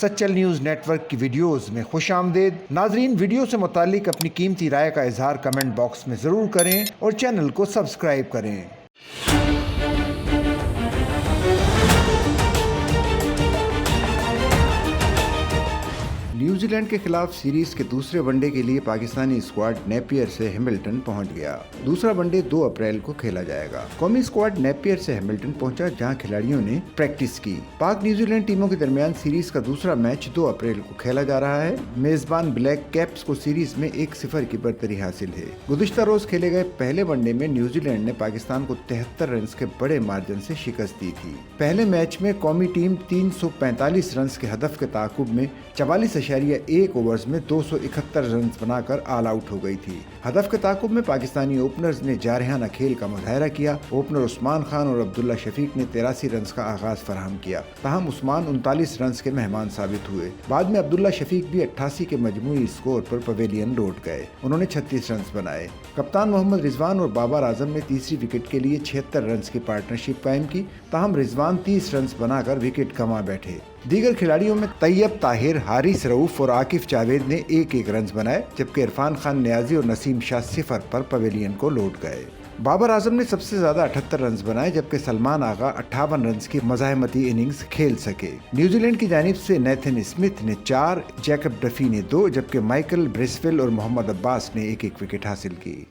Sachal news net work کی videos میں خوش آمدید۔ ناظرین، ویڈیو سے متعلق اپنی قیمتی رائے کا اظہار کمنٹ باکس میں ضرور کریں اور چینل کو سبسکرائب کریں۔ نیوزی لینڈ کے خلاف سیریز کے دوسرے ون ڈے کے لیے پاکستانی اسکواڈ نیپیئر سے ہیملٹن پہنچ گیا۔ دوسرا ون ڈے 2 اپریل کو کھیلا جائے گا۔ قومی اسکواڈ نیپیئر سے ہیملٹن پہنچا، جہاں کھلاڑیوں نے پریکٹس کی۔ پاک نیوزی لینڈ ٹیموں کے درمیان سیریز کا دوسرا میچ 2 اپریل کو کھیلا جا رہا ہے۔ میزبان بلیک کیپس کو سیریز میں 1-0 کی برتری حاصل ہے۔ گزشتہ روز کھیلے گئے پہلے ون ڈے میں نیوزی لینڈ نے پاکستان کو 73 رنز کے بڑے مارجن سے شکست دی تھی۔ پہلے میچ میں قومی ٹیم 345 رنز کے ہدف کے تعاقب میں 44.1 اوورز میں 271 رنز بنا کر آل آؤٹ ہو گئی تھی۔ ہدف کے تعاقب میں پاکستانی اوپنرز نے جارحانہ کھیل کا مظاہرہ کیا۔ اوپنر عثمان خان اور عبداللہ شفیق نے 83 رنز کا آغاز فراہم کیا، تاہم عثمان 39 رنز کے مہمان ثابت ہوئے۔ بعد میں عبداللہ شفیق بھی 88 کے مجموعی اسکور پر پویلین لوٹ گئے۔ انہوں نے 36 رنز بنائے۔ کپتان محمد رضوان اور بابر اعظم نے تیسری وکٹ کے لیے 76 رنز کی پارٹنرشپ قائم کی، تاہم رضوان 30 رنز بنا کر وکٹ گنوا بیٹھے۔ دیگر کھلاڑیوں میں طیب طاہر، حارث رؤف اور عاکف جاوید نے 1-1 رنز بنائے، جبکہ عرفان خان نیازی اور نسیم شاہ 0 پر پویلین کو لوٹ گئے۔ بابر اعظم نے سب سے زیادہ 78 رنز بنائے، جبکہ سلمان آغا 58 رنز کی مزاحمتی اننگز کھیل سکے۔ نیوزی لینڈ کی جانب سے نیتھن اسمتھ نے 4، جیکب ڈفی نے 2، جبکہ مائیکل بریسویل اور محمد عباس نے 1-1 وکٹ حاصل کی۔